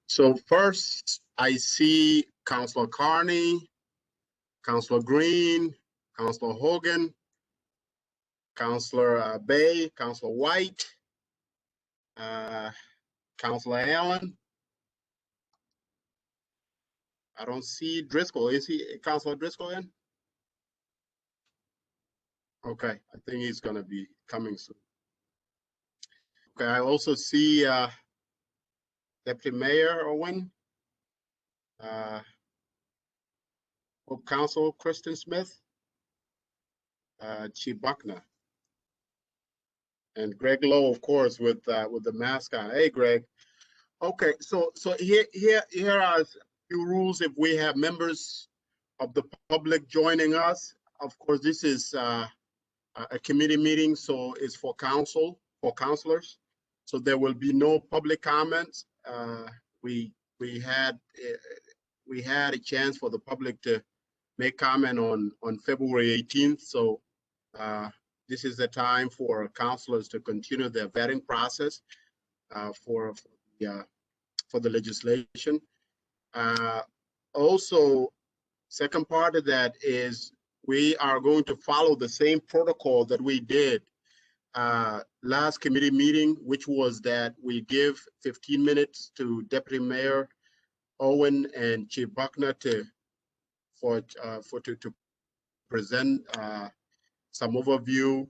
So first, I see Councilor Carney, Councilor Green, Councilor Hogan, Councilor Bay, Councilor White, Councilor Allen. I don't see Driscoll. Is he Councilor Driscoll in? Okay, I think he's gonna be coming soon. Okay, I also see Deputy Mayor Owen, Hope Council Kristen Smith, Chief Buckner, and Greg Lowe, of course, with the mask on. Hey, Greg. Okay, so here are a few rules if we have members of the public joining us. Of course, this is a committee meeting, so it's for councilors. So there will be no public comments. We had a chance for the public to make comment on February 18th. So this is the time for councilors to continue their vetting process for the legislation. Also, second part of that is we are going to follow the same protocol that we did last committee meeting, which was that we give 15 minutes to Deputy Mayor Owen and Chief Buckner to present some overview.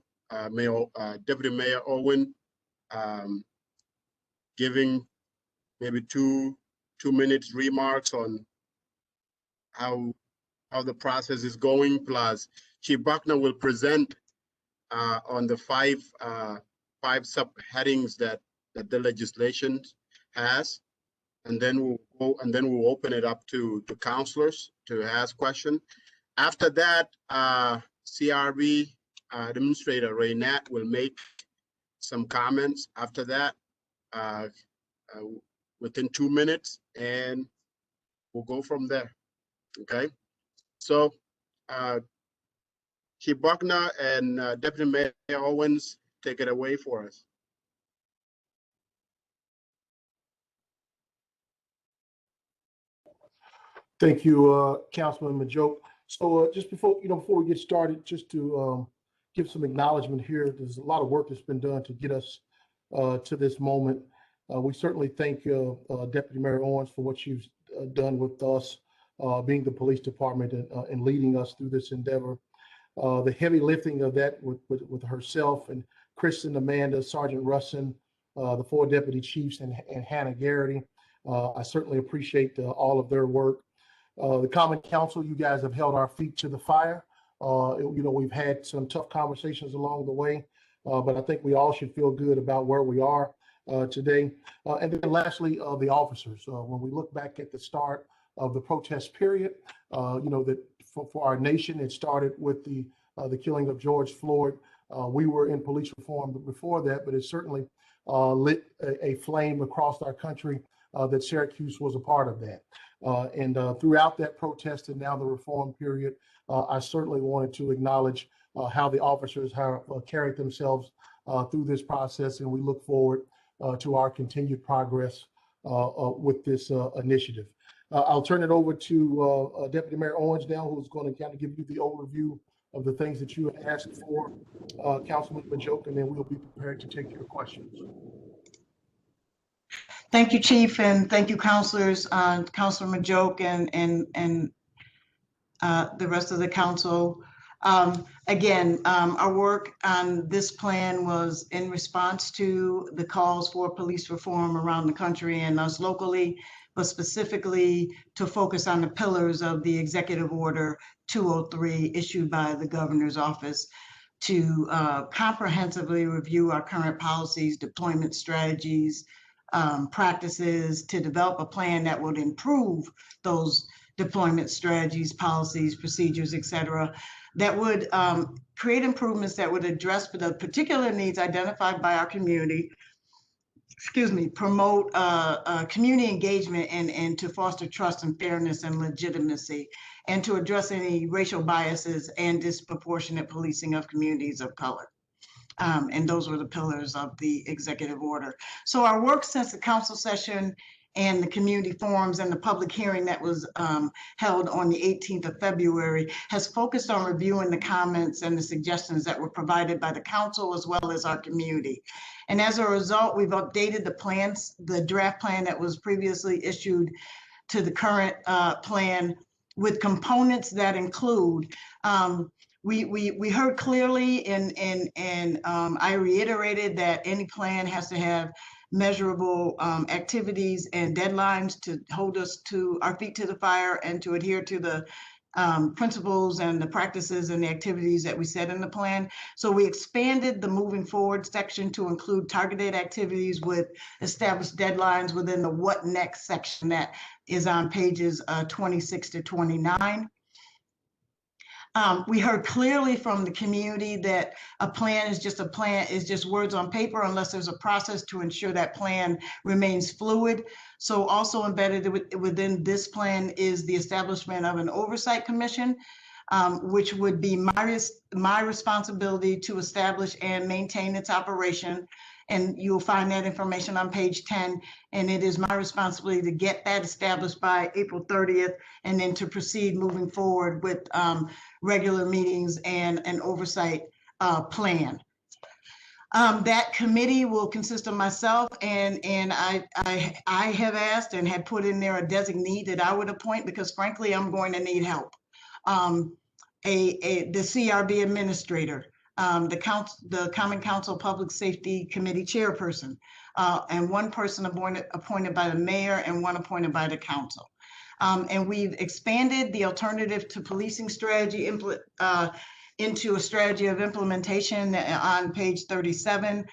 Deputy Mayor Owen giving maybe two minutes remarks on how the process is going. Plus, Chief Buckner will present on the five subheadings that the legislation has, and then we'll open it up to councilors to ask questions. After that, CRB Administrator Ray Nat will make some comments after that within 2 minutes, and we'll go from there. Okay, so Chief Buckner and Deputy Mayor Owens, take it away for us. Thank you, Councilman Majoke. So just before we get started, just to give some acknowledgement here, there's a lot of work that's been done to get us to this moment. We certainly thank Deputy Mayor Owens for what you've done with us, being the police department and leading us through this endeavor. The heavy lifting of that with herself and Kristen, Amanda, Sergeant Russin, the 4 deputy chiefs, and Hannah Garrity. I certainly appreciate all of their work. The Common Council, you guys have held our feet to the fire. We've had some tough conversations along the way, but I think we all should feel good about where we are today. And then lastly, the officers. When we look back at the start of the protest period, that for our nation, it started with the killing of George Floyd. We were in police reform before that, but it certainly lit a flame across our country that Syracuse was a part of that. And throughout that protest and now the reform period, I certainly wanted to acknowledge how the officers have carried themselves through this process, and we look forward to our continued progress with this initiative. I'll turn it over to Deputy Mayor Owens now, who's going to kind of give you the overview of the things that you have asked for, Councilman Majoke, and then we'll be prepared to take your questions. Thank you, Chief, and thank you, councilors, Councilor Majoke and the rest of the council. Again, our work on this plan was in response to the calls for police reform around the country and us locally, but specifically to focus on the pillars of the Executive Order 203 issued by the Governor's Office to comprehensively review our current policies, deployment strategies, practices, to develop a plan that would improve those deployment strategies, policies, procedures, et cetera, that would create improvements that would address the particular needs identified by our community, promote community engagement and to foster trust and fairness and legitimacy, and to address any racial biases and disproportionate policing of communities of color. And those were the pillars of the executive order. So our work since the council session and the community forums and the public hearing that was held on the 18th of February has focused on reviewing the comments and the suggestions that were provided by the council as well as our community. And as a result, we've updated the plans, the draft plan that was previously issued to the current plan with components that include, we heard clearly and I reiterated that any plan has to have measurable activities and deadlines to hold us to our feet to the fire and to adhere to the principles and the practices and the activities that we set in the plan. So we expanded the moving forward section to include targeted activities with established deadlines within the what next section that is on pages 26 to 29. We heard clearly from the community that a plan is just a plan, is just words on paper unless there's a process to ensure that plan remains fluid. So also embedded within this plan is the establishment of an oversight commission, which would be my responsibility to establish and maintain its operation. And you'll find that information on page 10. And it is my responsibility to get that established by April 30th, and then to proceed moving forward with regular meetings and an oversight plan. That committee will consist of myself, and I have asked and had put in there a designee that I would appoint, because frankly, I'm going to need help. The CRB administrator, the Common Council Public Safety Committee chairperson, and one person appointed by the mayor and one appointed by the council. And we've expanded the alternative to policing strategy into a strategy of implementation on page 37.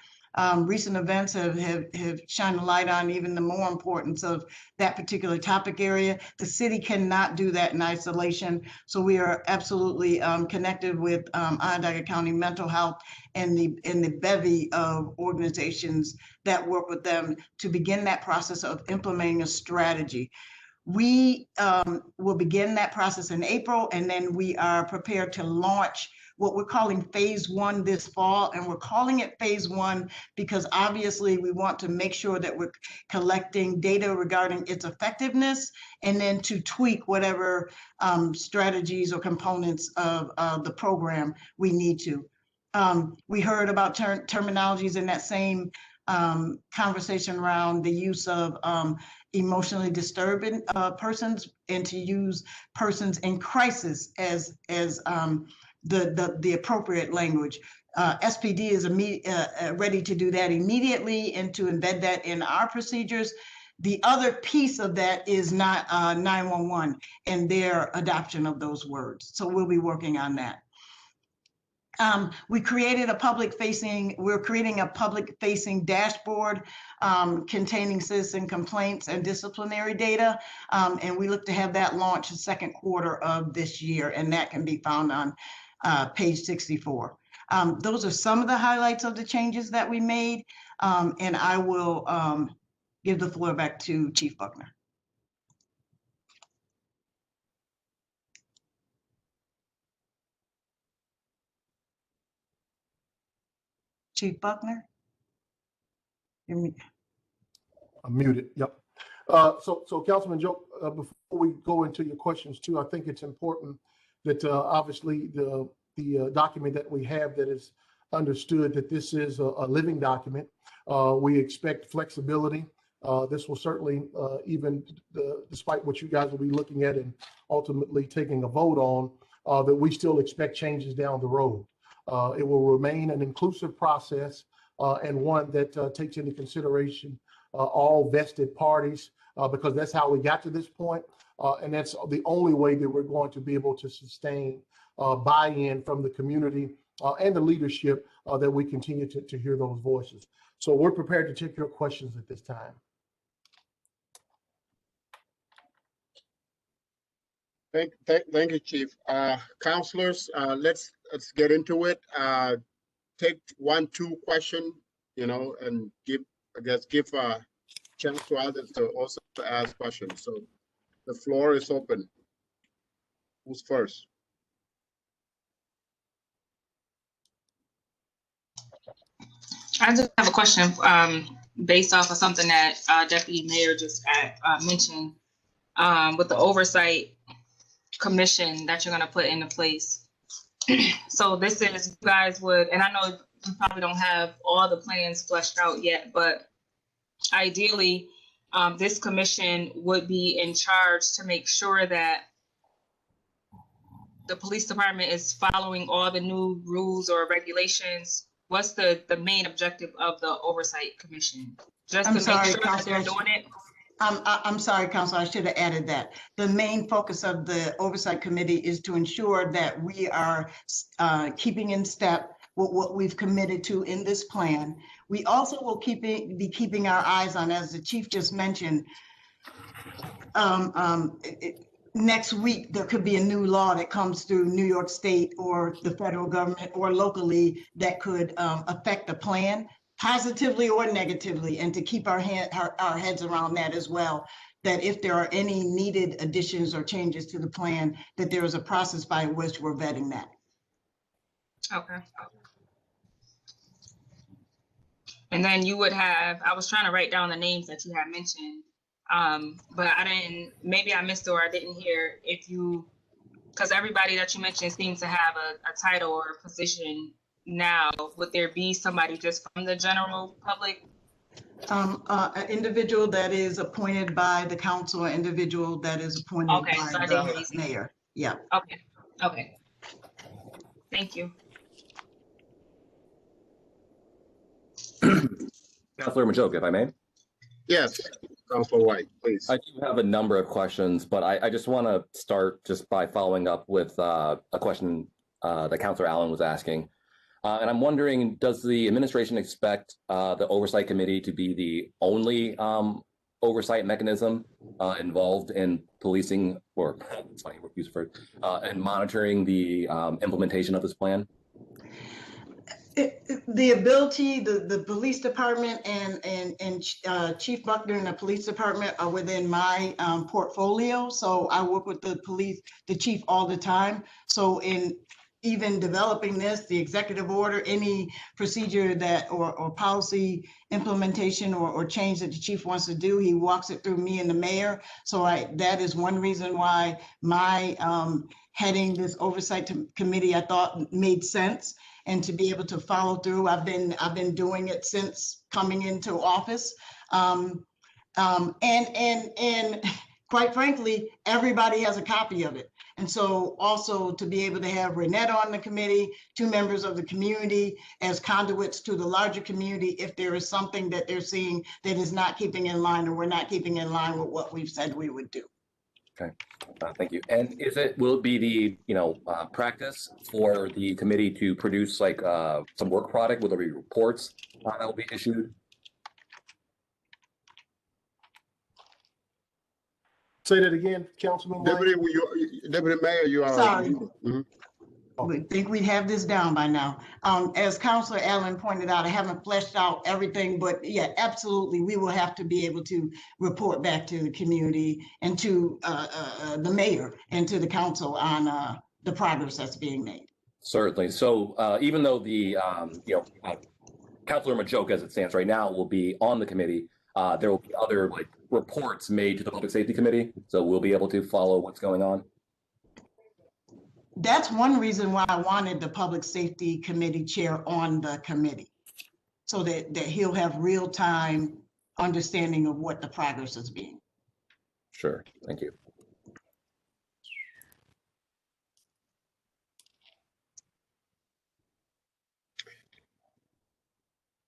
Recent events have shined a light on even the more importance of that particular topic area. The city cannot do that in isolation. So we are absolutely connected with Onondaga County Mental Health and the bevy of organizations that work with them to begin that process of implementing a strategy. We will begin that process in April, and then we are prepared to launch what we're calling phase 1 this fall. And we're calling it phase 1 because obviously we want to make sure that we're collecting data regarding its effectiveness, and then to tweak whatever strategies or components of the program we need to. We heard about terminologies in that same conversation around the use of emotionally disturbed persons, and to use persons in crisis as the appropriate language. SPD is ready to do that immediately and to embed that in our procedures. The other piece of that is not 911 and their adoption of those words. So we'll be working on that. We're creating a public-facing dashboard containing citizen complaints and disciplinary data. And we look to have that launched the second quarter of this year, and that can be found on page 64. Those are some of the highlights of the changes that we made. And I will give the floor back to Chief Buckner. Chief Buckner? I'm muted. Yep. So Councilman Joe, before we go into your questions too, I think it's important that obviously the document that we have, that is understood that this is a living document. We expect flexibility. This will certainly, despite what you guys will be looking at and ultimately taking a vote on, that we still expect changes down the road. It will remain an inclusive process and one that takes into consideration all vested parties, because that's how we got to this point. And that's the only way that we're going to be able to sustain buy-in from the community and the leadership, that we continue to hear those voices. So we're prepared to take your questions at this time. Thank you, Chief. Councilors, let's get into it. Take 1-2 question, and give a chance to others to also ask questions. So the floor is open. Who's first? I just have a question. based off of something that Deputy Mayor just mentioned with the Oversight Commission that you're going to put into place. So this is, you guys would, and I know you probably don't have all the plans fleshed out yet, but ideally, this commission would be in charge to make sure that the police department is following all the new rules or regulations. What's the main objective of the Oversight Commission? Just to make sure that they're doing it? I'm sorry, Council, I should have added that. The main focus of the Oversight Committee is to ensure that we are keeping in step with what we've committed to in this plan. We also will be keeping our eyes on, as the Chief just mentioned, next week, there could be a new law that comes through New York State or the federal government or locally that could affect the plan positively or negatively, and to keep our heads around that as well, that if there are any needed additions or changes to the plan, that there is a process by which we're vetting that. Okay. And then you would have, I was trying to write down the names that you had mentioned, but I didn't, maybe I missed or I didn't hear if you, because everybody that you mentioned seems to have a title or a position now. Would there be somebody just from the general public? An individual that is appointed by the council, an individual that is appointed by the mayor. Yeah. Okay. Okay. Thank you. Councilor Majoke, if I may. Yes, Councilor White, please. I do have a number of questions, but I just want to start just by following up with a question that Councilor Allen was asking. And I'm wondering, does the administration expect the Oversight Committee to be the only oversight mechanism involved in policing, or it's funny, we're used for it, and monitoring the implementation of this plan? The ability, the police department and Chief Buckner and the police department are within my portfolio. So I work with the chief all the time. So in even developing this, the executive order, any procedure that or policy implementation or change that the chief wants to do, he walks it through me and the mayor. So that is one reason why my heading this oversight committee I thought made sense, and to be able to follow through. I've been doing it since coming into office, and quite frankly, everybody has a copy of it. And so also to be able to have Renetta on the committee, 2 members of the community as conduits to the larger community, if there is something that they're seeing that is not keeping in line, or we're not keeping in line with what we've said we would do. Okay, thank you. And will it be the practice for the committee to produce like some work product? Will there be reports that will be issued? Say that again, Councilman. Deputy Mayor, you are. Sorry. We think we have this down by now. As Councilor Allen pointed out, I haven't fleshed out everything, but yeah, absolutely, we will have to be able to report back to the community and to the mayor and to the council on the progress that's being made. Certainly. So even though the Councilor Majoke, as it stands right now, will be on the committee, there will be other reports made to the Public Safety Committee, so we'll be able to follow what's going on. That's one reason why I wanted the Public Safety Committee chair on the committee, so that he'll have real-time understanding of what the progress is being. Sure, thank you.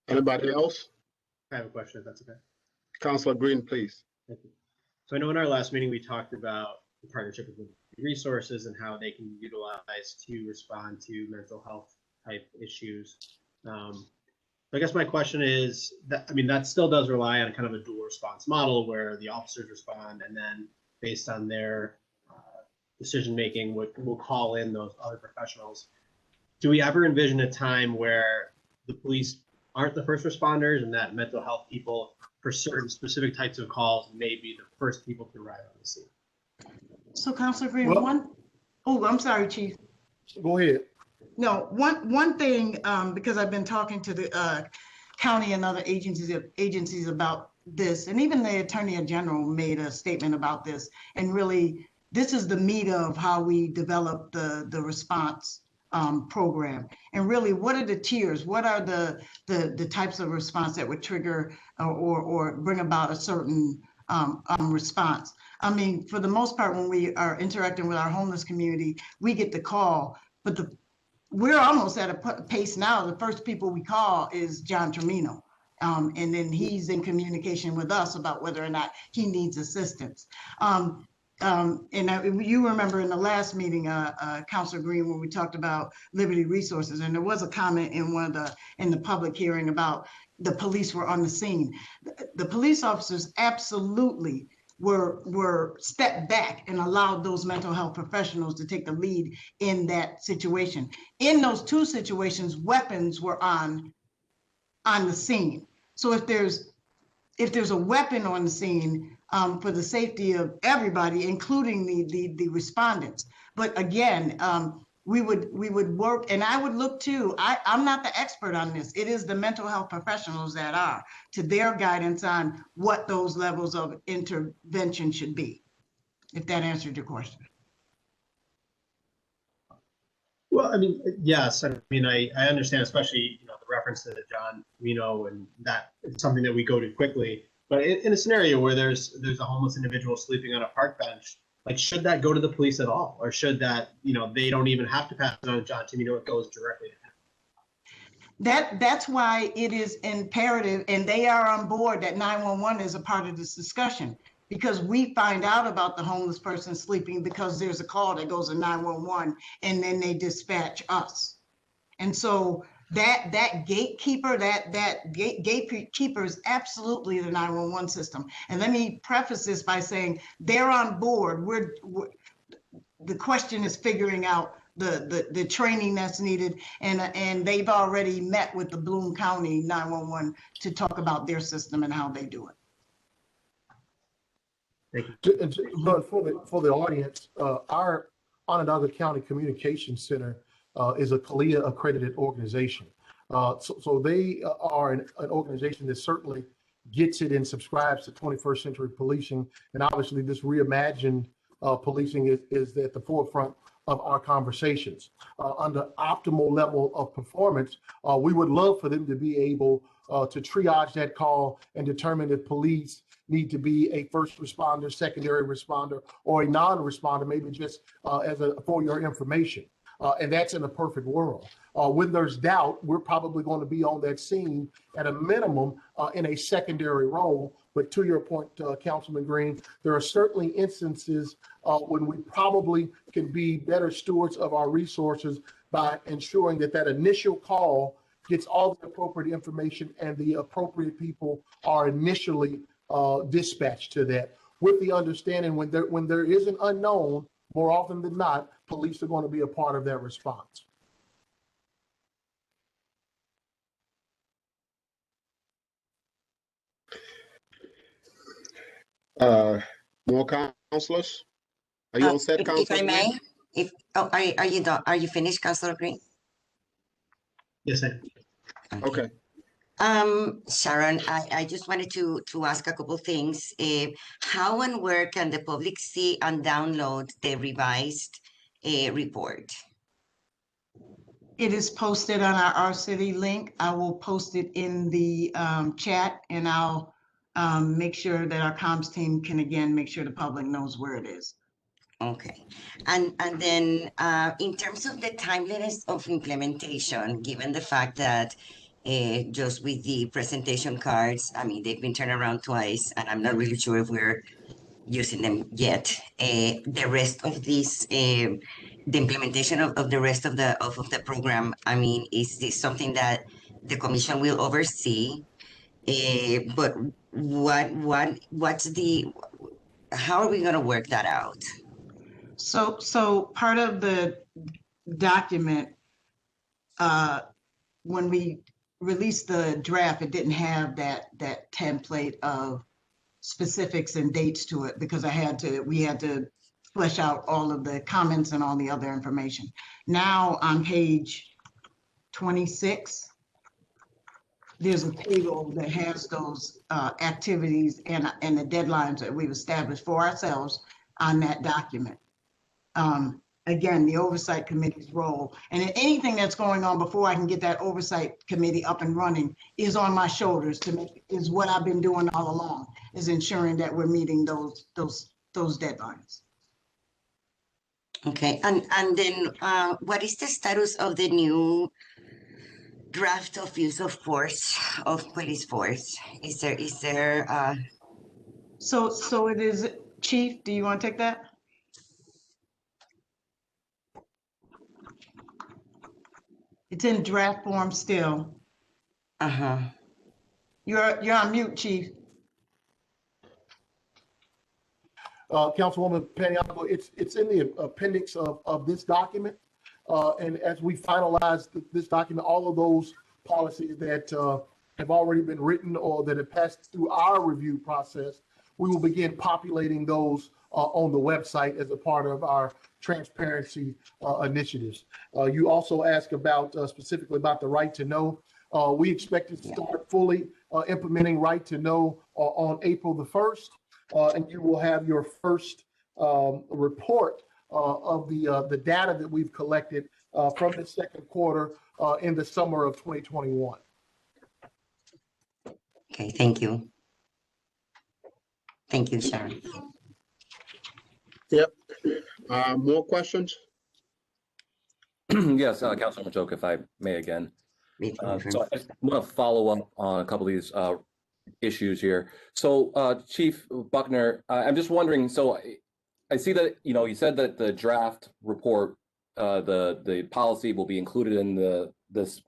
Anybody else? I have a question, if that's okay. Councilor Green, please. Thank you. So I know in our last meeting, we talked about the partnership with resources and how they can utilize to respond to mental health type issues. I guess my question is that, that still does rely on kind of a dual response model where the officers respond, and then based on their decision-making, we'll call in those other professionals. Do we ever envision a time where the police aren't the first responders, and that mental health people for certain specific types of calls may be the first people to arrive on the scene? So Councilor Green, I'm sorry, Chief. Go ahead. No, one thing, because I've been talking to the county and other agencies about this, and even the Attorney General made a statement about this. And really, this is the meat of how we develop the response program. And really, what are the tiers? What are the types of response that would trigger or bring about a certain response? I mean, for the most part, when we are interacting with our homeless community, we get the call, but we're almost at a pace now. The first people we call is John Termino. And then he's in communication with us about whether or not he needs assistance. You remember in the last meeting, Councilor Green, when we talked about Liberty Resources, and there was a comment in the public hearing about the police were on the scene. The police officers absolutely were stepped back and allowed those mental health professionals to take the lead in that situation. In those two situations, weapons were on the scene. So if there's a weapon on the scene, for the safety of everybody, including the respondents. But again, we would work, and I would look too. I'm not the expert on this. It is the mental health professionals that are, to their guidance on what those levels of intervention should be, if that answered your question. Well, I mean, yes. I mean, I understand, especially, the reference to John Reno, and that it's something that we go to quickly. But in a scenario where there's a homeless individual sleeping on a park bench, like, should that go to the police at all, or should that, they don't even have to pass it on to John Termino, it goes directly to him? That's why it is imperative, and they are on board, that 911 is a part of this discussion, because we find out about the homeless person sleeping because there's a call that goes to 911, and then they dispatch us. And so that gatekeeper, that gatekeeper is absolutely the 911 system. And let me preface this by saying they're on board. The question is figuring out the training that's needed, and they've already met with the Bloom County 911 to talk about their system and how they do it. Thank you. But for the audience, our Onondaga County Communications Center is a CALEA accredited organization. So they are an organization that certainly gets it and subscribes to 21st century policing. And obviously this reimagined policing is at the forefront of our conversations. Under optimal level of performance, we would love for them to be able to triage that call and determine if police need to be a first responder, secondary responder, or a non-responder, maybe just for your information. And that's in a perfect world. When there's doubt, we're probably going to be on that scene at a minimum in a secondary role. But to your point, Councilman Green, there are certainly instances when we probably can be better stewards of our resources by ensuring that initial call gets all the appropriate information and the appropriate people are initially dispatched to that, with the understanding when there is an unknown, more often than not, police are going to be a part of that response. More councilors? Are you all set, If Councilor I Green? may, are you done? Are you finished, Councilor Green? Yes, sir. Okay. Sharon, I just wanted to ask a couple things. How and where can the public see and download the revised report? It is posted on our city link. I will post it in the chat, and I'll make sure that our comms team can again make sure the public knows where it is. Okay, and then in terms of the timeliness of implementation, given the fact that just with the presentation cards, I mean, they've been turned around twice, and I'm not really sure if we're using them yet. The rest of this, the implementation of the rest of the program, I mean, is this something that the commission will oversee? But how are we going to work that out? So part of the document, when we released the draft, it didn't have that template of specifics and dates to it, because we had to flesh out all of the comments and all the other information. Now on page 26, there's a table that has those activities and the deadlines that we've established for ourselves on that document. Again, the oversight committee's role and anything that's going on before I can get that oversight committee up and running is on my shoulders is what I've been doing all along, is ensuring that we're meeting those deadlines. Okay, and then what is the status of the new draft of use of force of police force? Is there So it is, Chief, do you want to take that? It's in draft form still. uh-huh. You're on mute, Chief. Councilwoman Paniagua, it's in the appendix of this document. And as we finalize this document, all of those policies that have already been written or that have passed through our review process, we will begin populating those on the website as a part of our transparency initiatives. You also asked about specifically about the right to know. We expect to start fully implementing right to know on April the 1st. And you will have your first report of the data that we've collected from the second quarter in the summer of 2021. Okay, thank you. Thank you, Sharon. Yep. More questions? Yes, Councilor Majoke, if I may again. So I just want to follow up on a couple of these issues here. So Chief Buckner, I'm just wondering, so I see that, you said that the draft report, the policy will be included in this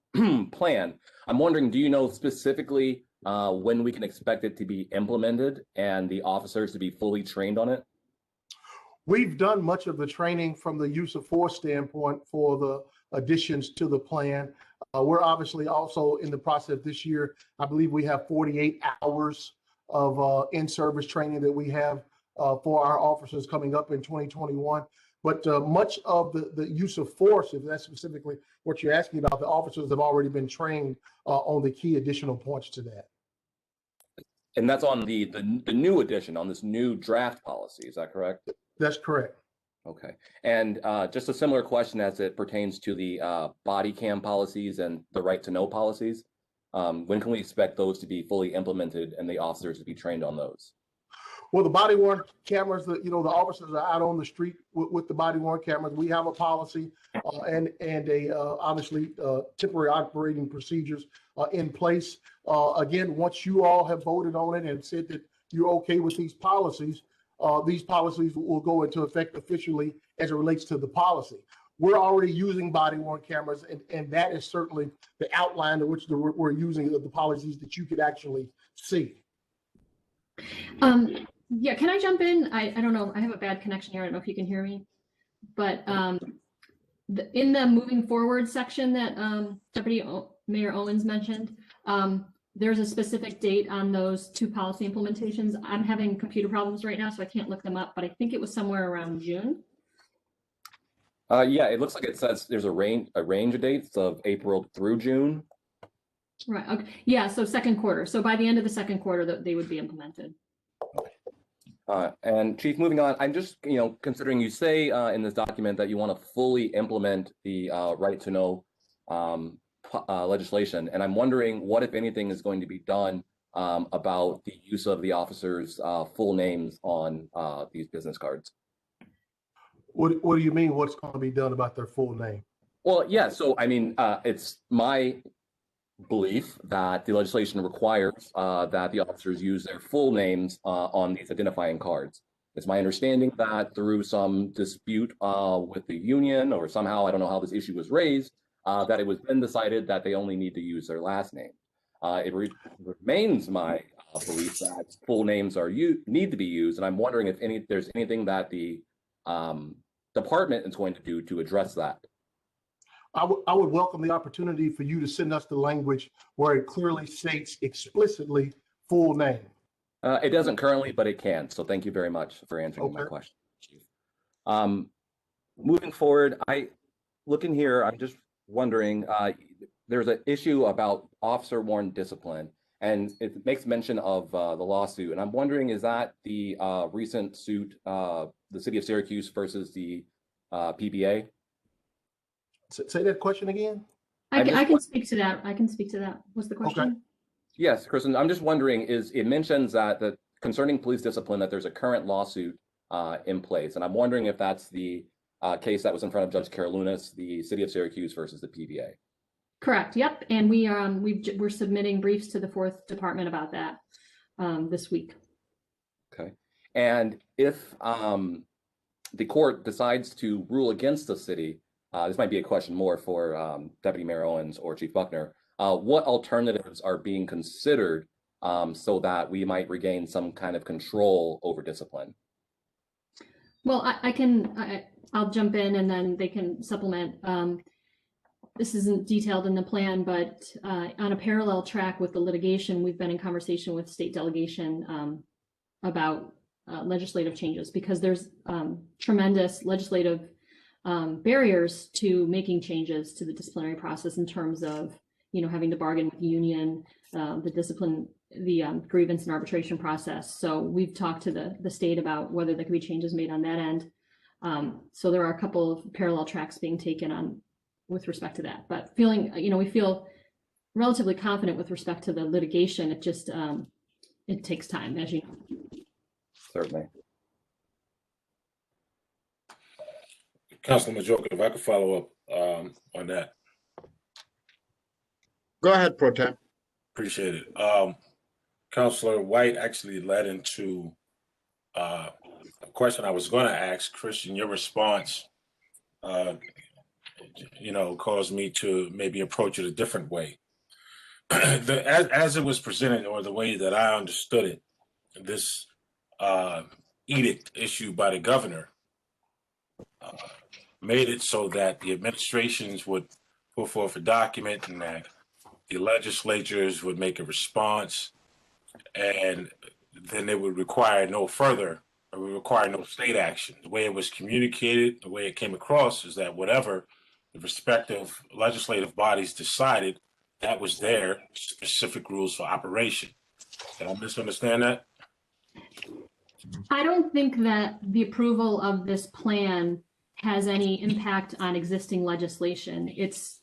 plan. I'm wondering, do you know specifically when we can expect it to be implemented and the officers to be fully trained on it? We've done much of the training from the use of force standpoint for the additions to the plan. We're obviously also in the process this year. I believe we have 48 hours of in-service training that we have for our officers coming up in 2021. But much of the use of force, if that's specifically what you're asking about, the officers have already been trained on the key additional points to that. And that's on the new edition, on this new draft policy, is that correct? That's correct. Okay. And just a similar question as it pertains to the body cam policies and the right to know policies. When can we expect those to be fully implemented and the officers to be trained on those? Well, the body worn cameras, the officers are out on the street with the body worn cameras. We have a policy and obviously temporary operating procedures in place. Again, once you all have voted on it and said that you're okay with these policies will go into effect officially as it relates to the policy. We're already using body worn cameras, and that is certainly the outline in which we're using the policies that you could actually see. Yeah, can I jump in? I don't know. I have a bad connection here. I don't know if you can hear me. But in the moving forward section that Deputy Mayor Owens mentioned, there's a specific date on those two policy implementations. I'm having computer problems right now, so I can't look them up, but I think it was somewhere around June. Yeah, it looks like it says there's a range of dates of April through June. Right. Okay. Yeah. So second quarter. So by the end of the second quarter, that they would be implemented. And Chief, moving on, I'm just, considering you say in this document that you want to fully implement the right to know legislation, and I'm wondering what, if anything, is going to be done about the use of the officers' full names on these business cards. What do you mean? What's going to be done about their full name? Well, yeah. So I mean, it's my belief that the legislation requires that the officers use their full names on these identifying cards. It's my understanding that through some dispute with the union, or somehow, I don't know how this issue was raised, that it was then decided that they only need to use their last name. It remains my belief that full names need to be used, and I'm wondering if there's anything that the department is going to do to address that. I would welcome the opportunity for you to send us the language where it clearly states explicitly full name. It doesn't currently, but it can. So thank you very much for answering my question, Chief. Moving forward, looking here, I'm just wondering, there's an issue about officer warrant discipline, and it makes mention of the lawsuit. And I'm wondering, is that the recent suit, the city of Syracuse versus the PBA? Say that question again. I can speak to that. I can speak to that. What's the question? Okay. Yes, Kristen, I'm just wondering, it mentions that concerning police discipline, that there's a current lawsuit in place. And I'm wondering if that's the case that was in front of Judge Karolounis, the city of Syracuse versus the PBA. Correct. Yep. And we're submitting briefs to the 4th Department about that this week. Okay. And if the court decides to rule against the city, this might be a question more for Deputy Mayor Owens or Chief Buckner, what alternatives are being considered so that we might regain some kind of control over discipline? Well, I'll jump in and then they can supplement. This isn't detailed in the plan, but on a parallel track with the litigation, we've been in conversation with state delegation about legislative changes, because there's tremendous legislative barriers to making changes to the disciplinary process in terms of, having to bargain with the union, the discipline, the grievance and arbitration process. So we've talked to the state about whether there could be changes made on that end. So there are a couple of parallel tracks being taken on with respect to that, but we feel relatively confident with respect to the litigation. It just, it takes time, as you know. Certainly. Councilman Majoka, if I could follow up on that. Go ahead, Pro Tem. Appreciate it. Councilor White actually led into a question I was going to ask. Christian, your response, caused me to maybe approach it a different way. As it was presented, or the way that I understood it, this edict issued by the governor made it so that the administrations would put forth a document and that the legislatures would make a response, and then it would require no state action. The way it was communicated, the way it came across, is that whatever the respective legislative bodies decided, that was their specific rules for operation. Did I misunderstand that? I don't think that the approval of this plan has any impact on existing legislation. It's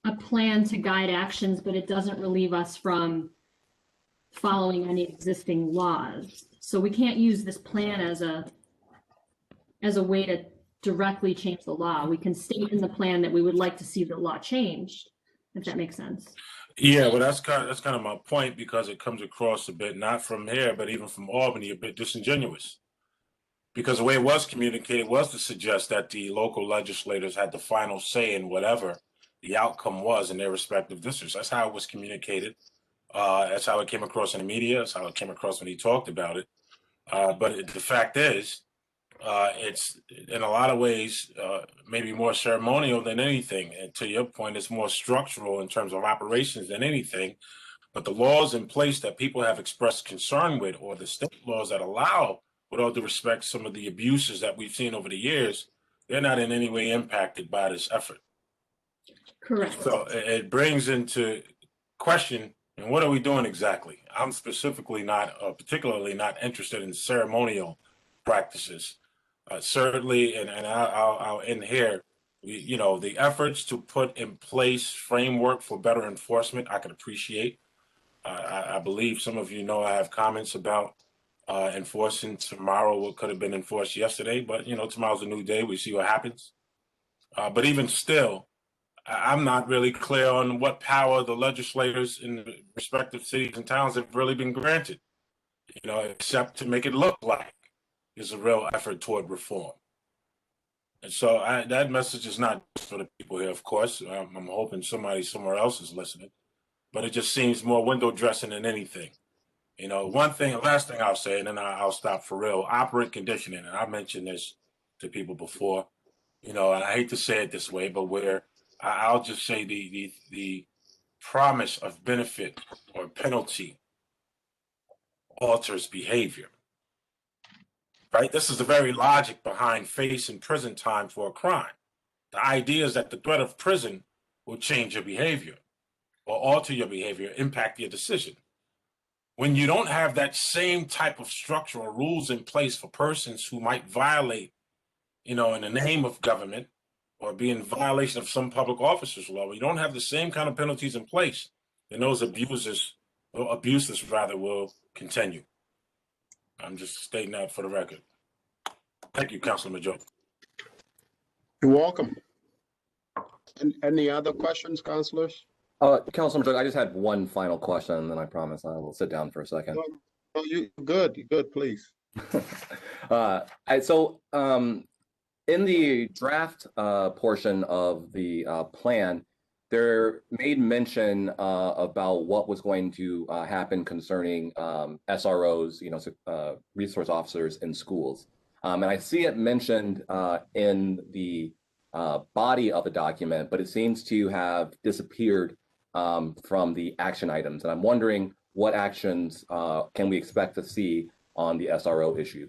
a plan to guide actions, but it doesn't relieve us from following any existing laws. So we can't use this plan as a way to directly change the law. We can state in the plan that we would like to see the law changed, if that makes sense. Yeah, well, that's kind of my point, because it comes across a bit, not from here, but even from Albany, a bit disingenuous. Because the way it was communicated was to suggest that the local legislators had the final say in whatever the outcome was in their respective districts. That's how it was communicated. That's how it came across in the media. That's how it came across when he talked about it. But the fact is, it's in a lot of ways maybe more ceremonial than anything. And to your point, it's more structural in terms of operations than anything. But the laws in place that people have expressed concern with, or the state laws that allow, with all due respect, some of the abuses that we've seen over the years, they're not in any way impacted by this effort. Correct. So it brings into question, and what are we doing exactly? I'm particularly not interested in ceremonial practices. Certainly, and I'll end here, the efforts to put in place framework for better enforcement, I can appreciate. I believe some of you know I have comments about enforcing tomorrow what could have been enforced yesterday, but tomorrow's a new day. We see what happens. But even still, I'm not really clear on what power the legislators in the respective cities and towns have really been granted, except to make it look like there's a real effort toward reform. And so that message is not just for the people here, of course. I'm hoping somebody somewhere else is listening, but it just seems more window dressing than anything. Last thing I'll say, and then I'll stop for real, operant conditioning. And I mentioned this to people before, and I hate to say it this way, but I'll just say the promise of benefit or penalty alters behavior, right? This is the very logic behind facing prison time for a crime. The idea is that the threat of prison will change your behavior. or alter your behavior, impact your decision. When you don't have that same type of structure or rules in place for persons who might violate, in the name of government or be in violation of some public officer's law, when you don't have the same kind of penalties in place, then those abuses will continue. I'm just stating that for the record. Thank you, Councilman Joe. You're welcome. Any other questions, councilors? Councilman Joe, I just had one final question, and then I promise I will sit down for a second. No, you're good, please. In the draft portion of the plan, there made mention about what was going to happen concerning SROs, resource officers in schools. And I see it mentioned in the body of the document, but it seems to have disappeared from the action items. And I'm wondering what actions can we expect to see on the SRO issue?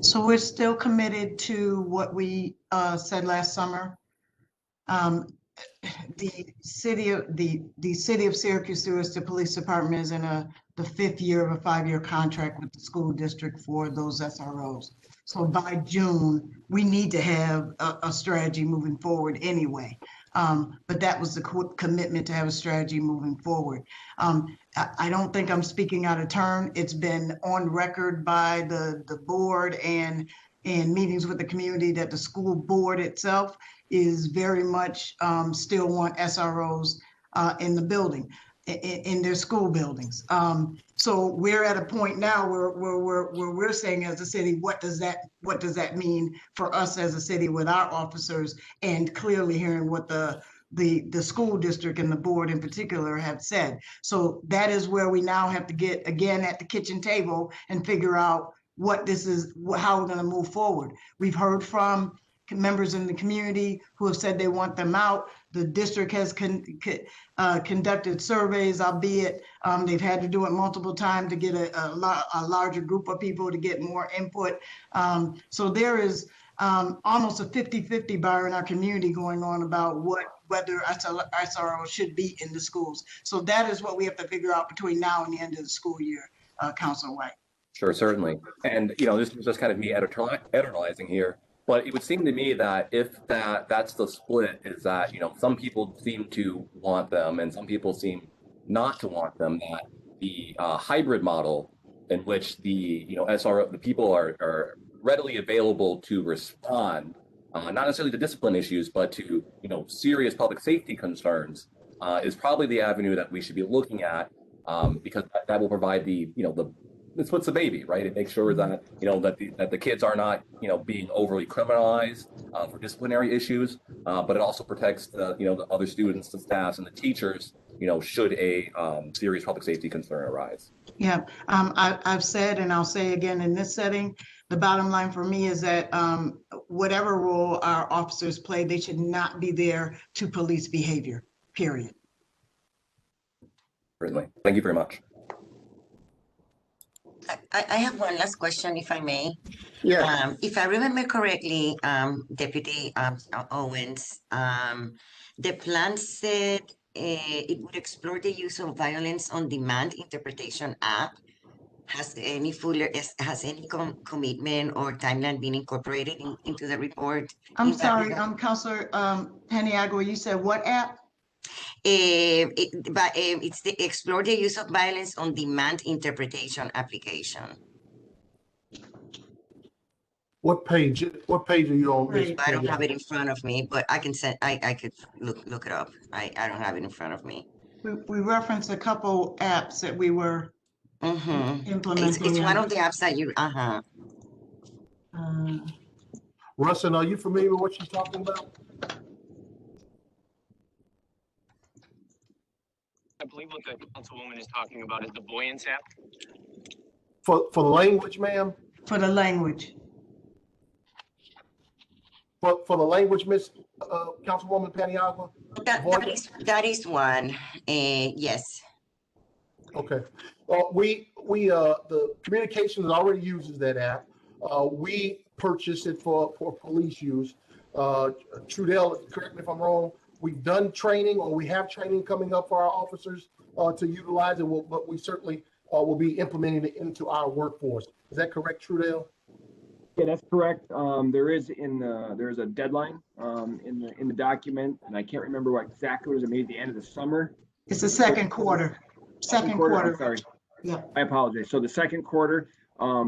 So we're still committed to what we said last summer. The city of Syracuse, through the police department, is in the fifth year of a 5-year contract with the school district for those SROs. So by June, we need to have a strategy moving forward anyway. But that was the commitment to have a strategy moving forward. I don't think I'm speaking out of turn. It's been on record by the board and in meetings with the community that the school board itself is very much still want SROs in the building, in their school buildings. So we're at a point now where we're saying as a city, what does that mean for us as a city with our officers, and clearly hearing what the school district and the board in particular have said. So that is where we now have to get again at the kitchen table and figure out what this is, how we're going to move forward. We've heard from members in the community who have said they want them out. The district has conducted surveys, albeit they've had to do it multiple times to get a larger group of people to get more input. So there is almost a 50-50 bar in our community going on about whether SRO should be in the schools. So that is what we have to figure out between now and the end of the school year, Councilor White. Sure, certainly. And, this is just kind of me editorializing here. But it would seem to me that if that's the split, is that, some people seem to want them and some people seem not to want them, that the hybrid model in which the, SRO, the people are readily available to respond, not necessarily to discipline issues, but to, serious public safety concerns, is probably the avenue that we should be looking at, because that will provide it splits the baby, right? It makes sure that, that the kids are not, being overly criminalized for disciplinary issues, but it also protects the other students, the staffs, and the teachers, should a serious public safety concern arise. Yeah, I've said, and I'll say again in this setting, the bottom line for me is that whatever role our officers play, they should not be there to police behavior, period. Certainly. Thank you very much. I have one last question, if I may. Yeah. If I remember correctly, Deputy Owens, the plan said it would explore the use of violence on demand interpretation app. Has any commitment or timeline been incorporated into the report? I'm sorry, Councilor Paniagua, you said what app? It's the explore the use of violence on demand interpretation application. What page are you on? Right. I don't have it in front of me, but I can send. I could look it up. I don't have it in front of me. We referenced a couple apps that we were implementing. It's one of the apps that you. Rustin, are you familiar with what she's talking about? I believe what the councilwoman is talking about is the Buoyance app. For the language, ma'am? For the language. For the language, Miss Councilwoman Paniagua? That is one. Yes. Okay. Well, the communications already uses that app. We purchased it for police use. Trudell, correct me if I'm wrong, we've done training or we have training coming up for our officers to utilize, but we certainly will be implementing it into our workforce. Is that correct, Trudell? Yeah, that's correct. There's a deadline in the document, and I can't remember what exactly it was. Maybe the end of the summer. It's the second quarter. Second quarter. I'm sorry. Yeah. I apologize. So the second quarter,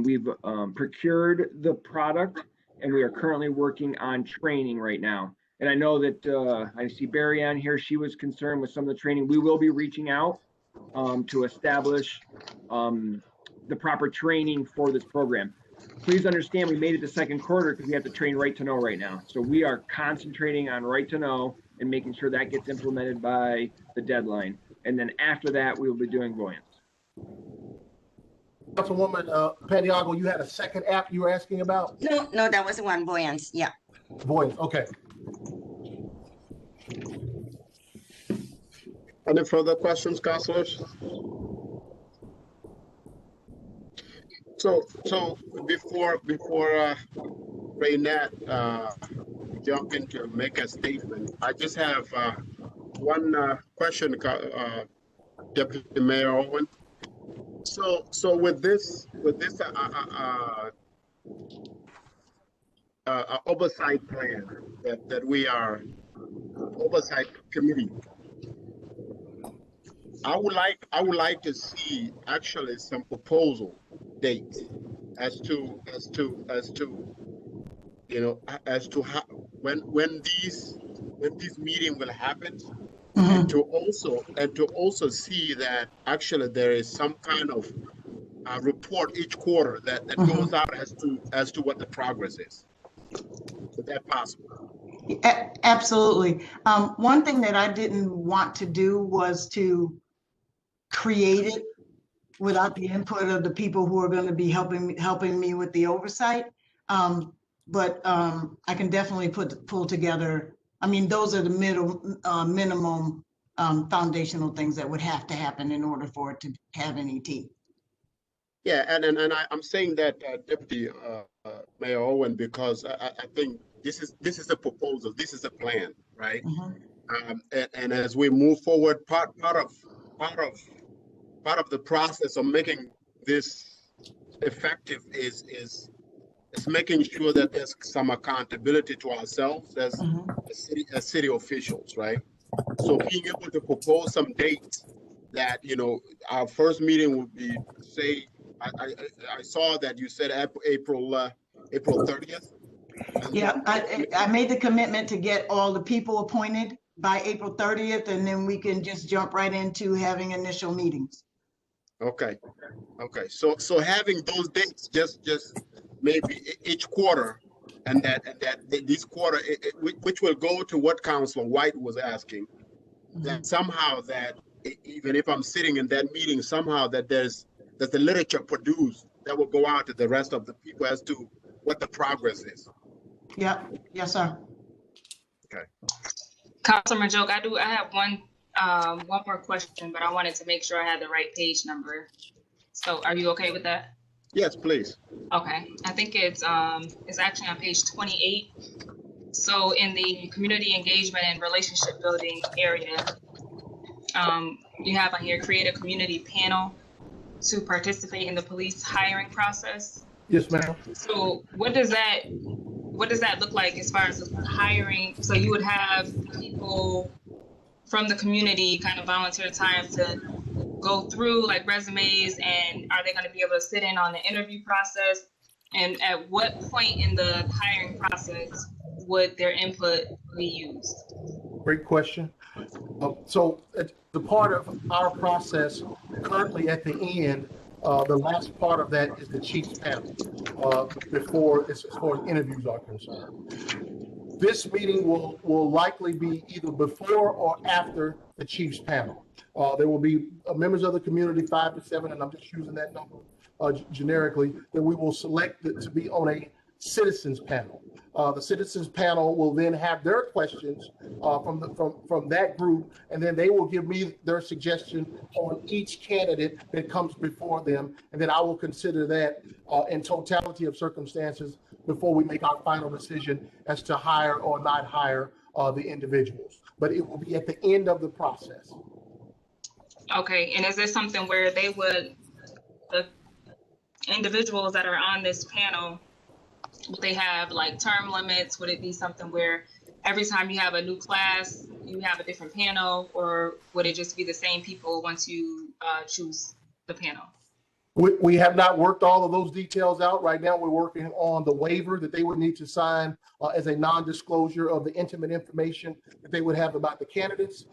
we've procured the product, and we are currently working on training right now. And I know that I see Barry on here. She was concerned with some of the training. We will be reaching out to establish the proper training for this program. Please understand, we made it the second quarter because we have to train Right to Know right now. So we are concentrating on Right to Know and making sure that gets implemented by the deadline. And then after that, we will be doing voyance. Councilwoman Paniago, you had a second app you were asking about? No, that was the one, Voyance. Yeah. Voice, okay. Any further questions, councilors? So before Raynette jump in to make a statement, I just have one question, Deputy Mayor Owen. So with this oversight plan that we are oversight committee, I would like to see actually some proposal dates as to how when these meeting will happen. And to also see that actually there is some kind of report each quarter that goes out as to what the progress is. Is that possible? Absolutely. One thing that I didn't want to do was to create it without the input of the people who are going to be helping me with the oversight. But I can definitely pull together. I mean, those are the minimum foundational things that would have to happen in order for it to have any teeth. Yeah, and I'm saying that, Deputy Mayor Owen, because I think this is a proposal, this is a plan, right? And as we move forward, part of the process of making this effective is making sure that there's some accountability to ourselves as city officials, right? So being able to propose some dates that, our first meeting would be, say, I saw that you said April 30th. Yeah, I made the commitment to get all the people appointed by April 30th, and then we can just jump right into having initial meetings. Okay. So having those dates just maybe each quarter, and that this quarter, which will go to what Councilor White was asking, that somehow that even if I'm sitting in that meeting, somehow that there's the literature produced that will go out to the rest of the people as to what the progress is. Yeah. Yes, sir. Okay. Councilman Joke, I have one more question, but I wanted to make sure I had the right page number. So are you okay with that? Yes, please. Okay, I think it's actually on page 28. So in the community engagement and relationship building area, you have on here, create a community panel to participate in the police hiring process. Yes, ma'am. So what does that look like as far as hiring? So you would have people from the community kind of volunteer time to go through like resumes, and are they going to be able to sit in on the interview process? And at what point in the hiring process would their input be used? Great question. So the part of our process currently at the end, the last part of that is the chief's panel before as far as interviews are concerned. This meeting will likely be either before or after the chief's panel. There will be members of the community, 5 to 7, and I'm just using that number generically, that we will select to be on a citizens panel. The citizens panel will then have their questions from that group, and then they will give me their suggestion on each candidate that comes before them, and then I will consider that in totality of circumstances before we make our final decision as to hire or not hire the individuals, but it will be at the end of the process. Okay, and is this something where they would, the individuals that are on this panel, would they have like term limits? Would it be something where every time you have a new class, you have a different panel, or would it just be the same people once you choose the panel? We have not worked all of those details out. Right now, we're working on the waiver that they would need to sign as a non-disclosure of the intimate information that they would have about the candidates.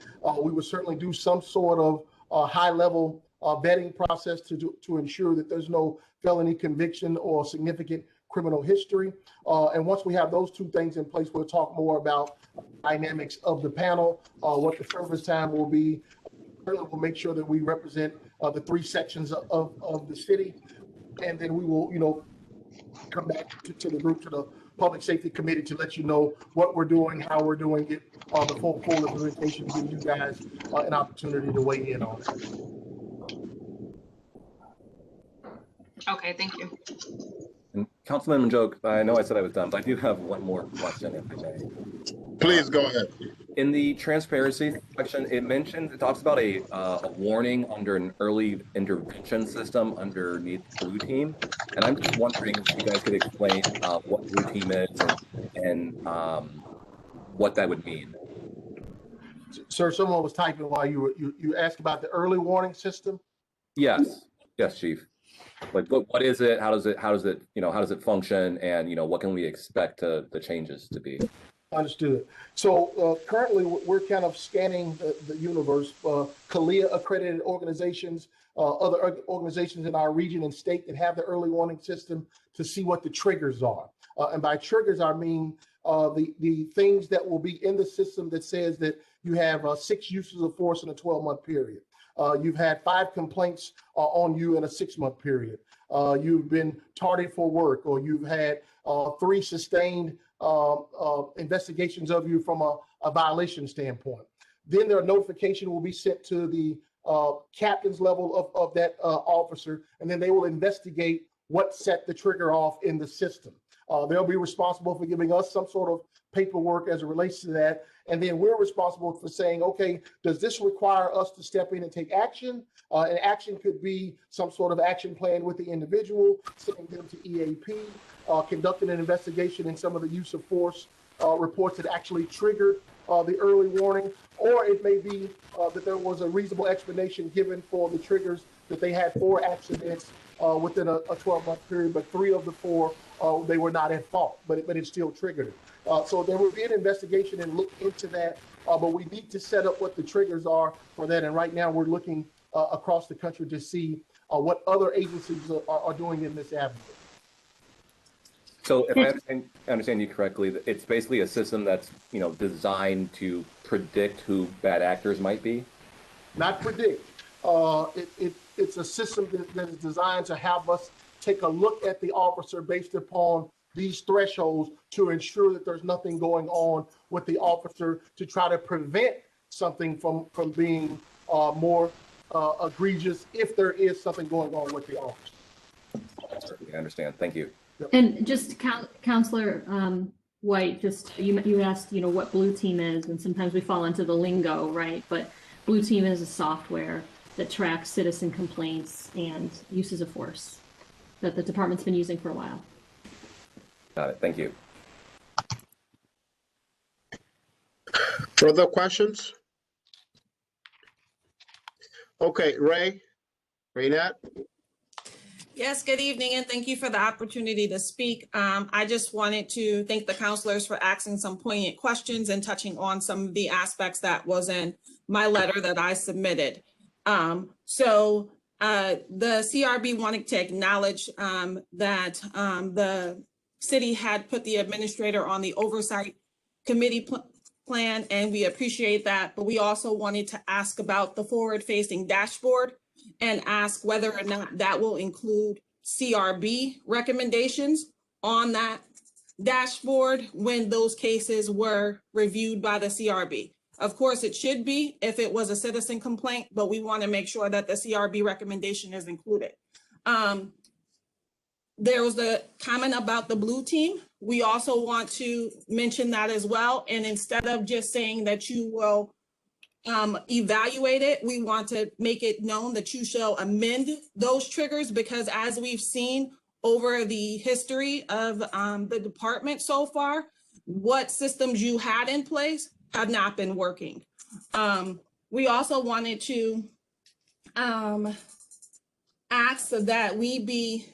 We would certainly do some sort of high-level vetting process to ensure that there's no felony conviction or significant criminal history. And once we have those two things in place, we'll talk more about dynamics of the panel, what the service time will be. We'll make sure that we represent the three sections of the city, and then we will, come back to the group, to the Public Safety Committee, to let you know what we're doing, how we're doing it, the full implementation, to give you guys an opportunity to weigh in on it. Okay, thank you. And Councilman Majoke, I know I said I was done, but I do have one more question, if I may. Please go ahead. In the transparency section, it talks about a warning under an early intervention system underneath Blue Team. And I'm just wondering if you guys could explain what Blue Team is and what that would mean. Sir, someone was typing while you asked about the early warning system. Yes, Chief. Like, what is it? How does it function? And what can we expect the changes to be? Understood. So currently, we're kind of scanning the universe. CALEA accredited organizations, other organizations in our region and state that have the early warning system, to see what the triggers are. And by triggers, I mean the things that will be in the system that says that you have 6 uses of force in a 12-month period. You've had 5 complaints on you in a 6-month period. You've been tardy for work, or you've had 3 sustained investigations of you from a violation standpoint. Then their notification will be sent to the captain's level of that officer, and then they will investigate what set the trigger off in the system. They'll be responsible for giving us some sort of paperwork as it relates to that. And then we're responsible for saying, okay, does this require us to step in and take action? And action could be some sort of action plan with the individual, sending them to EAP, conducting an investigation in some of the use of force reports that actually triggered the early warning, or it may be that there was a reasonable explanation given for the triggers, that they had 4 accidents within a 12-month period, but 3 of the 4, they were not at fault, but it still triggered it. So there will be an investigation and look into that, but we need to set up what the triggers are for that. And right now we're looking across the country to see what other agencies are doing in this avenue. So if I understand you correctly, it's basically a system that's designed to predict who bad actors might be? Not predict. It's a system that is designed to have us take a look at the officer based upon these thresholds to ensure that there's nothing going on with the officer, to try to prevent something from being more egregious if there is something going on with the officer. I understand. Thank you. And just Counselor White, just you asked, what Blue Team is, and sometimes we fall into the lingo, right? But Blue Team is a software that tracks citizen complaints and uses of force that the department's been using for a while. Got it. Thank you. Further questions? Okay, Raynette? Yes, good evening, and thank you for the opportunity to speak. I just wanted to thank the counselors for asking some poignant questions and touching on some of the aspects that was in my letter that I submitted. The CRB wanted to acknowledge that the city had put the administrator on the Oversight Committee plan, and we appreciate that. But we also wanted to ask about the forward-facing dashboard and ask whether or not that will include CRB recommendations on that dashboard when those cases were reviewed by the CRB. Of course, it should be if it was a citizen complaint, but we want to make sure that the CRB recommendation is included. There was the comment about the blue team. We also want to mention that as well. And instead of just saying that you will evaluate it, we want to make it known that you shall amend those triggers, because as we've seen over the history of the department so far, what systems you had in place have not been working. We also wanted to ask that we be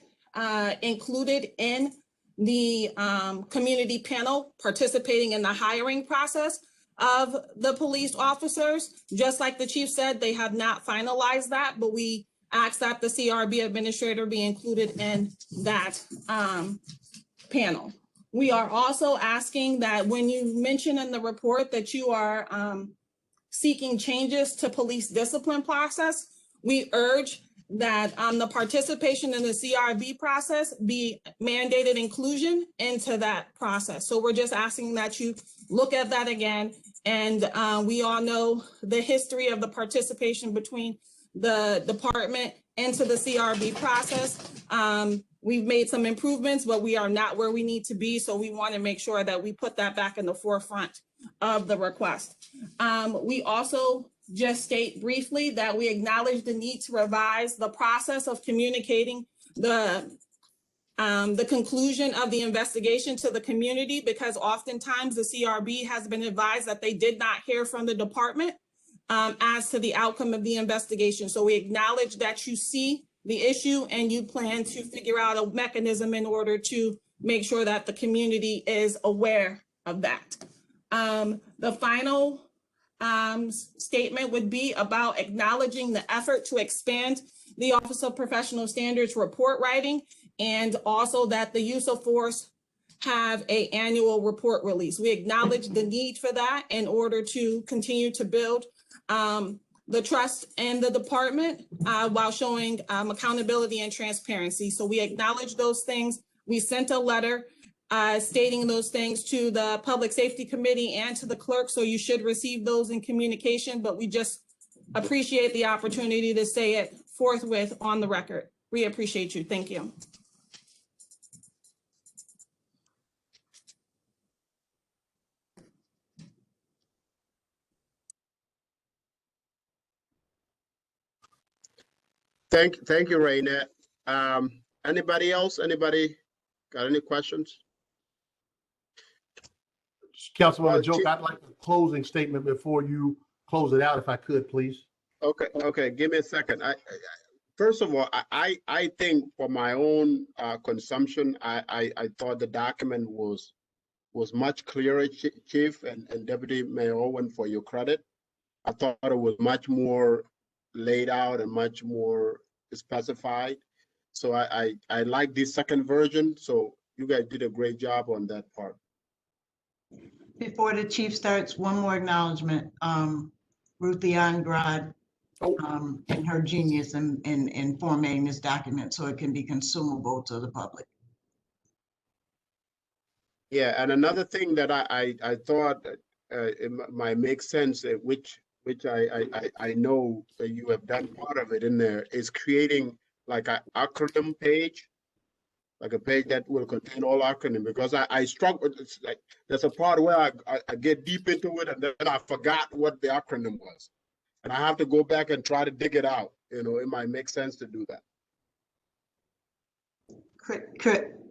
included in the community panel participating in the hiring process of the police officers. Just like the chief said, they have not finalized that, but we ask that the CRB administrator be included in that panel. We are also asking that when you mention in the report that you are seeking changes to police discipline process, we urge that the participation in the CRB process be mandated inclusion into that process. So we're just asking that you look at that again. And we all know the history of the participation between the department into the CRB process. We've made some improvements, but we are not where we need to be. So we want to make sure that we put that back in the forefront of the request. We also just state briefly that we acknowledge the need to revise the process of communicating the conclusion of the investigation to the community, because oftentimes the CRB has been advised that they did not hear from the department as to the outcome of the investigation. So we acknowledge that you see the issue and you plan to figure out a mechanism in order to make sure that the community is aware of that. The final statement would be about acknowledging the effort to expand the Office of Professional Standards report writing, and also that the use of force have an annual report release. We acknowledge the need for that in order to continue to build the trust in the department while showing accountability and transparency. So we acknowledge those things. We sent a letter stating those things to the Public Safety Committee and to the clerk, so you should receive those in communication, but we just appreciate the opportunity to say it forthwith on the record. We appreciate you. Thank you. Thank you, Raynette. Anybody else? Anybody got any questions? Councilwoman Joke, I'd like a closing statement before you close it out, if I could, please. Okay, give me a second. First of all, I think for my own consumption, I thought the document was much clearer, Chief and Deputy Mayor Owen, for your credit. I thought it was much more laid out and much more specified. So I like this second version. So you guys did a great job on that part. Before the chief starts, one more acknowledgement. Ruthie Angrad and her genius in formatting this document so it can be consumable to the public. Yeah, and another thing that I thought it might make sense, which I know that you have done part of it in there, is creating like an acronym page, like a page that will contain all acronyms, because I struggle with it's like there's a part where I get deep into it and then I forgot what the acronym was. And I have to go back and try to dig it out. You know, it might make sense to do that.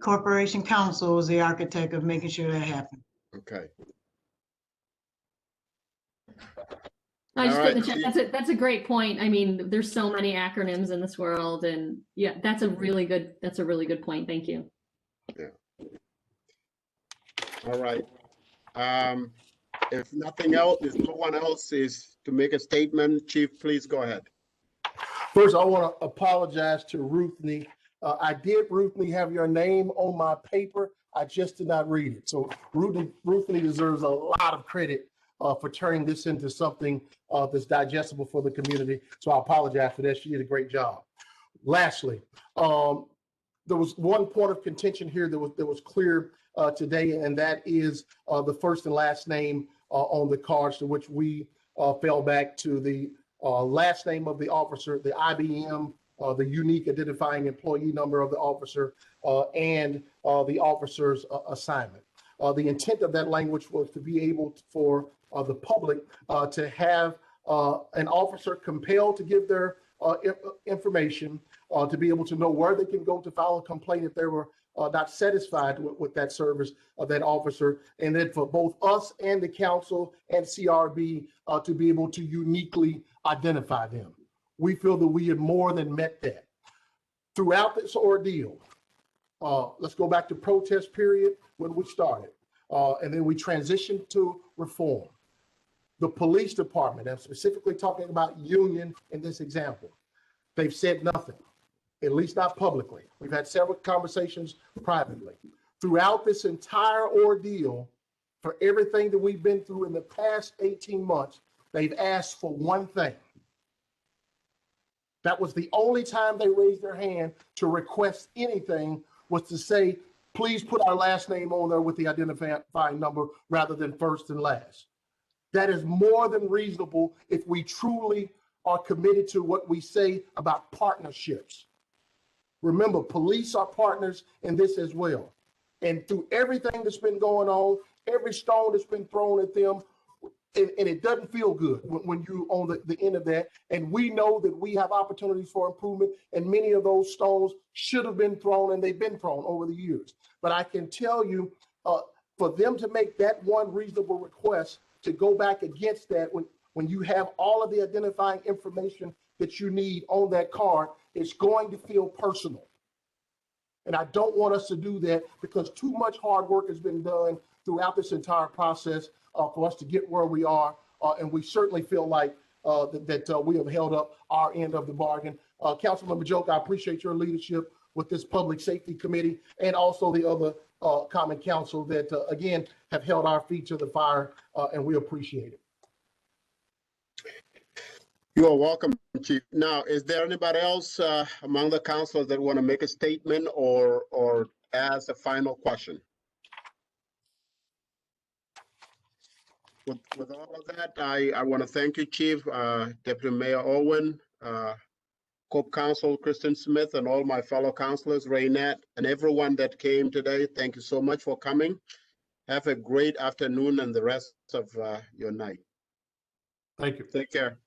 Corporation Counsel is the architect of making sure that happens. Okay. I just All put in the right. chat. That's a great point. I mean, there's so many acronyms in this world, and yeah, that's a really good point. Thank you. Yeah. All right. If nothing else, if no one else is to make a statement, Chief, please go ahead. First, I want to apologize to Ruthnie. I did, Ruthnie, have your name on my paper. I just did not read it. So Ruthnie deserves a lot of credit for turning this into something that's digestible for the community. So I apologize for that. She did a great job. Lastly, there was one point of contention here that was clear today, and that is the first and last name on the cards, to which we fell back to the last name of the officer, the IBM the unique identifying employee number of the officer, and the officer's assignment. The intent of that language was to be able for the public to have an officer compelled to give their information, to be able to know where they can go to file a complaint if they were not satisfied with that service of that officer, and then for both us and the council and CRB to be able to uniquely identify them. We feel that we had more than met that. Throughout this ordeal, let's go back to protest period when we started, and then we transitioned to reform. The police department, I'm specifically talking about union in this example, they've said nothing, at least not publicly. We've had several conversations privately. Throughout this entire ordeal, for everything that we've been through in the past 18 months, they've asked for one thing. That was the only time they raised their hand to request anything, was to say, please put our last name on there with the identifying number rather than first and last. That is more than reasonable if we truly are committed to what we say about partnerships. Remember, police are partners in this as well. And through everything that's been going on, every stone that's been thrown at them, and it doesn't feel good when you're on the end of that. And we know that we have opportunities for improvement, and many of those stones should have been thrown, and they've been thrown over the years. But I can tell you, for them to make that one reasonable request, to go back against that when you have all of the identifying information that you need on that card, it's going to feel personal. And I don't want us to do that, because too much hard work has been done throughout this entire process for us to get where we are. And we certainly feel like that we have held up our end of the bargain. Councilmember Joke, I appreciate your leadership with this Public Safety Committee, and also the other Common Council that, again, have held our feet to the fire, and we appreciate it. You are welcome, Chief. Now, is there anybody else among the councilors that want to make a statement or ask a final question? With all of that, I want to thank you, Chief, Deputy Mayor Owen, Co-Counsel Kristen Smith, and all my fellow councilors, Raynette, and everyone that came today. Thank you so much for coming. Have a great afternoon and the rest of your night. Thank you. Take care.